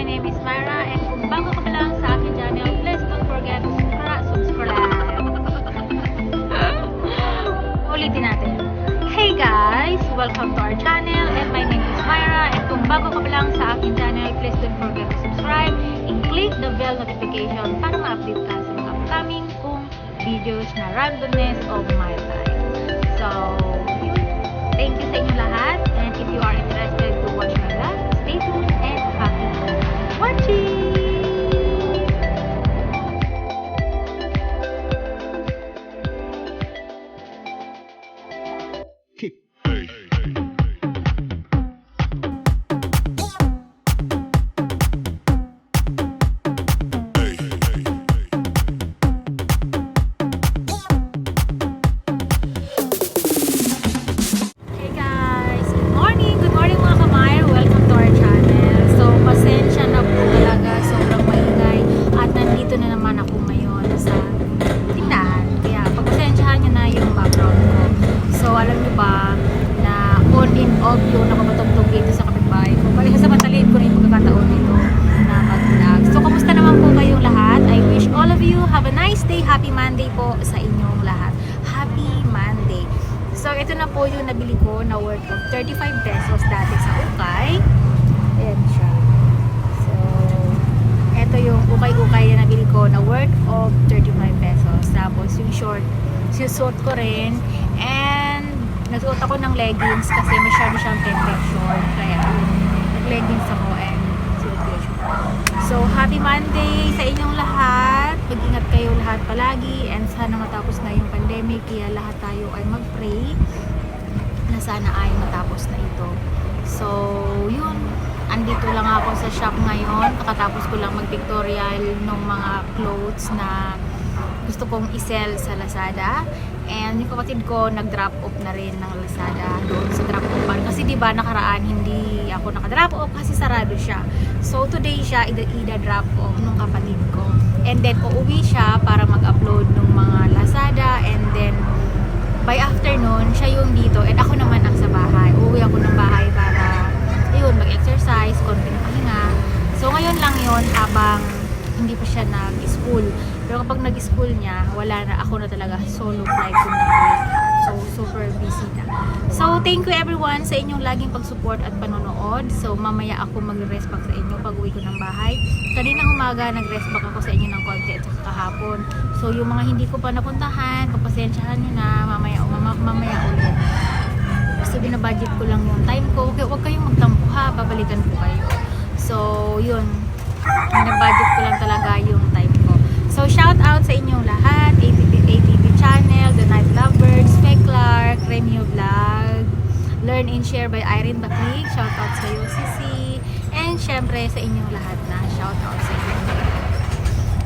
my name is Myra, and kung bago ka pa lang sa aking channel, please don't forget to subscribe. Ulitin natin. Hey guys! Welcome to our channel, and my name is Myra, and kung bago ka pa lang sa aking channel, please don't forget to subscribe and click the bell notification para ma-update ka sa mga upcoming kong videos na randomness of my life. So, thank you sa inyo lahat, and if you are interested to watch my vlog, stay tuned and happy watching! Yung nakamatugtog dito sa kapitbahay ko. Kaya samantalin ko na yung pagkakataon nito na mag-vlog. So, kamusta naman po kayong lahat? I wish all of you have a nice day. Happy Monday po sa inyong lahat. Happy Monday. So, ito na po yung nabili ko na worth of 35 pesos dati sa Ukay. Ayan siya. So, ito yung ukay-ukay na nabili ko na worth of 35 pesos. Tapos, yung short, susuot ko rin. And nagsuot ako ng leggings kasi masyado siyang temperature. Kaya, nag-leggings ako and suot ko siya. So, happy Monday sa inyong lahat. Mag-ingat kayo lahat palagi and sana matapos na yung pandemic. Kaya lahat tayo ay mag-pray na sana ay matapos na ito. So, yun. Andito lang ako sa shop ngayon. Kakatapos ko lang mag-pictorial ng mga clothes na gusto kong i-sell sa Lazada. And yung kapatid ko nag-drop off na rin ng Lazada doon sa drop off. Kasi diba nakaraan hindi ako naka-drop off kasi sarado siya. So today siya ida-drop off ng kapatid ko. And then uuwi siya para mag-upload ng mga Lazada. And then by afternoon siya yung dito. And ako naman ang sa bahay. Uuwi ako ng bahay para yun, mag-exercise, konting pahinga. So ngayon lang yun habang hindi pa siya nag-school. Pero kapag nag-school niya, wala na, ako na talaga solo flight ko na. So, super busy na. So, thank you everyone sa inyong laging pag-support at panonood. So, mamaya ako mag-rest back sa inyo pag uwi ko ng bahay. Kaninang umaga, nag-rest back ako sa inyo ng konti at saka kahapon. So, yung mga hindi ko pa napuntahan, pagpasensyahan nyo na, mamaya ulit. Kasi binabudget ko lang yung time ko. Okay, huwag kayong magtampo ha, babalikan ko kayo. So, yun. Binabudget ko lang talaga yung time ko. So, shout out sa inyong lahat, ATV Channel, The Night Lovebirds, Feklar, Cremio Vlog, Learn and Share by Irene Baklig, shout out sa iyo, Sisi, and syempre sa inyong lahat na shout out sa inyo.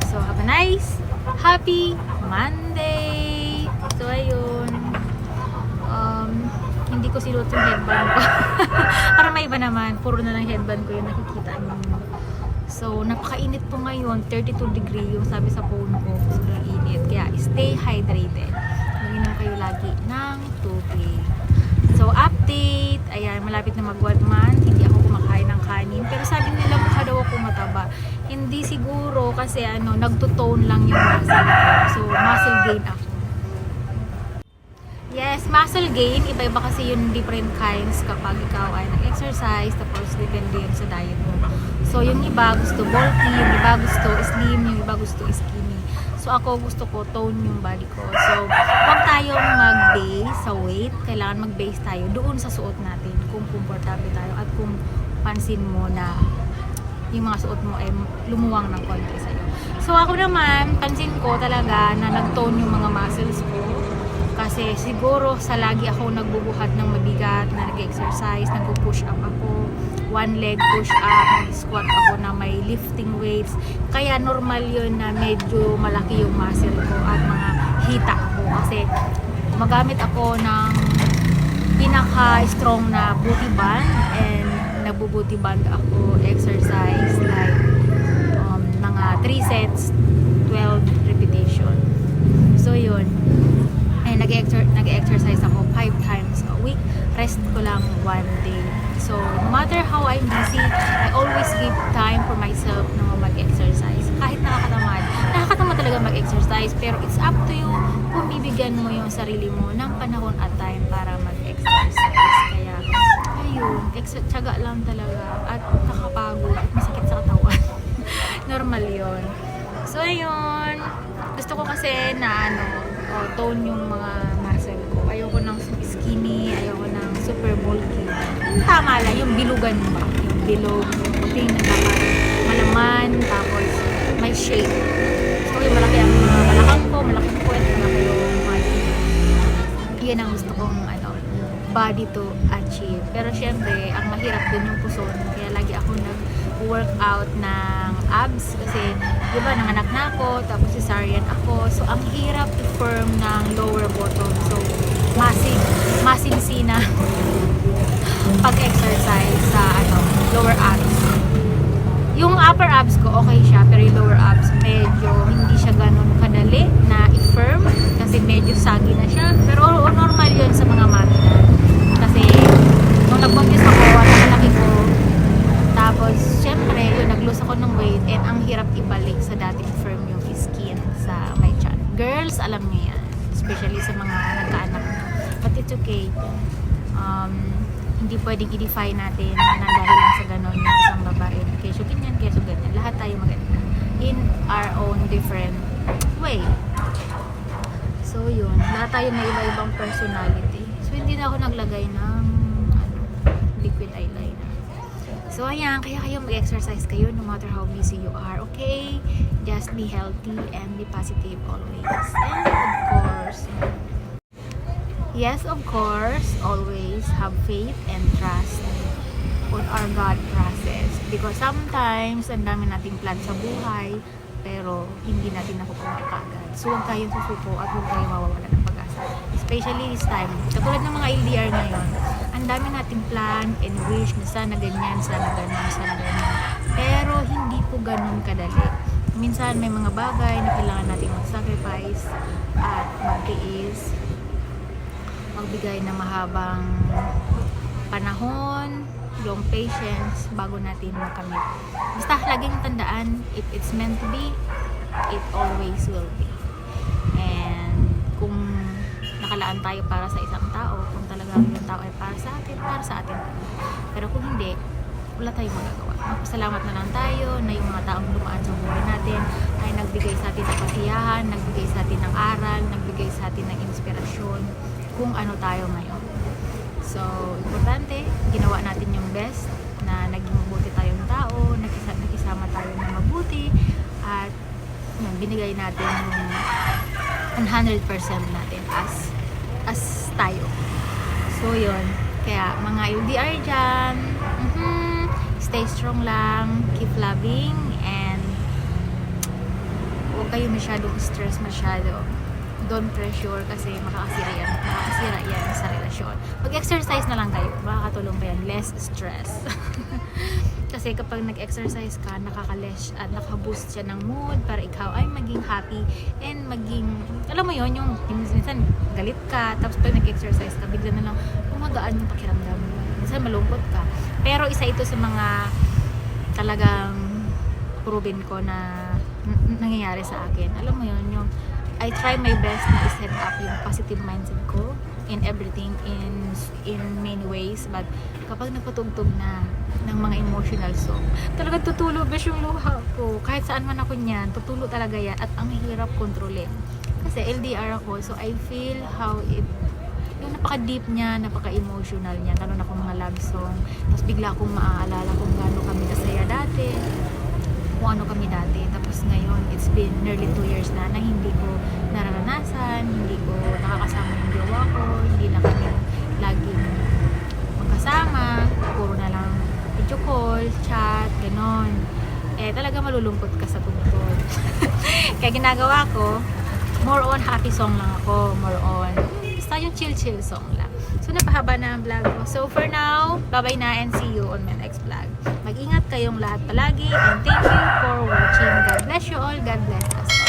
So, have a nice, happy Monday! So, ayun. Hindi ko sinuot yung headband ko. Para may iba naman, puro na lang headband ko yung nakikita niyo. So, napakainit po ngayon, 32 degree yung sabi sa phone ko. Sobrang init. Kaya, stay hydrated. Mag-inom kayo lagi ng tubig. So, update. Ayan, malapit na mag-1 month. Hindi ako kumakain ng kanin. Pero sabi nila, mukha daw ako mataba. Hindi siguro kasi nagtutone lang yung muscle ko. So, muscle gain ako. Yes, muscle gain. Iba-iba kasi yung different kinds kapag ikaw ay nag-exercise. Tapos, depende yun sa diet mo. So, yung iba gusto bulky, yung iba gusto slim, yung iba gusto skinny. So, ako gusto ko tone yung body ko. So, huwag tayong mag-base sa weight. Kailangan mag-base tayo doon sa suot natin. Kung komportable tayo at kung pansin mo na yung mga suot mo ay lumuwang ng konti sa'yo. So, ako naman, pansin ko talaga na nag-tone yung mga muscles ko. Kasi siguro sa lagi ako nagbubuhat ng mabigat, na nag-exercise, nag-push up ako, one leg push up, squat ako na may lifting weights. Kaya normal yun na medyo malaki yung muscle ko at mga hita ko. Kasi magamit ako ng pinaka-strong na booty band and nagbo-booty band ako exercise like mga 3 sets, 12 repetition. So yun. Nag-exercise ako 5 times a week. Rest ko lang 1 day. So, no matter how I'm busy, I always give time for myself na mag-exercise. Kahit nakakatamad. Nakakatamad talaga mag-exercise, pero it's up to you kung bibigyan mo yung sarili mo ng panahon at time para mag-exercise. Kaya, ayun, tiyaga lang talaga at nakapagod at masakit sa katawan. Normal yun. So, ayun. Gusto ko kasi na tone yung mga muscle ko. Ayoko ng skinny, ayoko ng super bulky. Tama lang, yung bilugan ba? Yung bilog, yung puting na dapat malaman, tapos may shape. So, yung malaki ang mga balakang ko, malaki ang puwet, malaki yung body. Yan ang gusto kong body to achieve. Pero syempre, ang mahirap din yung puson. Kaya lagi ako nag-workout ng abs kasi di ba nanganak na ako, tapos cesarean ako. So, ang hirap i-firm ng lower bottom. So, masingsina pag-exercise sa lower abs. Yung upper abs ko, okay siya. Pero yung lower abs, medyo hindi siya ganun kadali na i-firm kasi medyo saggy na siya. Pero normal yun sa mga makina. Kasi, nung nag-buntis ako, nakalaki ko. Tapos, syempre, yun, nag-lose ako ng weight and ang hirap ibalik sa dating firm yung skin sa my chan. Girls, alam niyo yan. Especially sa mga nagkaanak na. But it's okay. Hindi pwedeng i-define natin na dahil lang sa ganon yung isang babae. Keso ganyan, keso ganyan. Lahat tayo maganda. In our own different way. So, yun. Lahat tayo may iba-ibang personality. So, hindi na ako naglagay ng liquid eyeliner. So, ayan. Kaya kayo mag-exercise kayo no matter how busy you are. Okay? Just be healthy and be positive always. And, of course, yes, of course, always have faith and trust on our God process. Because sometimes, ang dami nating plan sa buhay, pero hindi natin nakukuha kaagad. So, huwag tayong susuko at huwag tayong mawawala ng pag-asa. Especially this time. Katulad ng mga LDR ngayon, ang dami nating plan and wish na sana ganyan, sana ganyan, sana ganyan. Pero hindi po ganun kadali. Minsan may mga bagay na kailangan nating mag-sacrifice at magtiis, magbigay ng mahabang panahon, yung patience bago natin makamit. Basta laging tandaan, if it's meant to be, it always will be. And kung nakalaan tayo para sa isang tao, kung talagang yung tao ay para sa atin. Pero kung hindi, wala tayong magagawa. Magpasalamat na lang tayo na yung mga taong dumaan sa buhay natin ay nagbigay sa atin ng kasiyahan, nagbigay sa atin ng aral, nagbigay sa atin ng inspirasyon kung ano tayo ngayon. So, importante, ginawa natin yung best na naging mabuti tayong tao, nakisama tayo na mabuti, at yun, binigay natin yung 100% natin as tayo. So, yun. Kaya, mga LDR dyan, stay strong lang, keep loving, and huwag kayo masyadong stress masyado. Don't pressure kasi makakasira yan sa relasyon. Mag-exercise na lang kayo, makakatulong pa yan, less stress. Kasi kapag nag-exercise ka, nakaka-less at nakaka-boost siya ng mood para ikaw ay maging happy and maging, alam mo yon, yung minsan galit ka, tapos pag nag-exercise ka, bigla na lang gumagaan yung pakiramdam mo. Minsan malungkot ka. Pero isa ito sa mga talagang proven ko na nangyayari sa akin. Alam mo yon, yung I try my best na i-set up yung positive mindset ko in everything, in many ways. But kapag nagpatugtog na ng mga emotional song, talagang tutulo ba yung luha ko. Kahit saan man ako niyan, tutulo talaga yan. At ang hirap kontrolin. Kasi LDR ako, so I feel how it, yung napaka-deep niya, napaka-emotional niya. Lalo na akong mga love song. Tapos bigla akong maaalala kung gaano kami kasaya dati, kung ano kami dati. Tapos ngayon, it's been nearly 2 years na hindi ko nararanasan, hindi ko nakakasama yung jowa ko, hindi na kami laging magkasama, puro na lang video call, chat, ganon. Eh, talaga malulungkot ka sa tugtog. Kaya ginagawa ko, more on happy song lang ako, more on, basta yung chill song lang. So, napahaba na ang vlog ko. So, for now, bye-bye na and see you on my next vlog. Mag-ingat kayong lahat palagi and thank you for watching. God bless you all. God bless us all.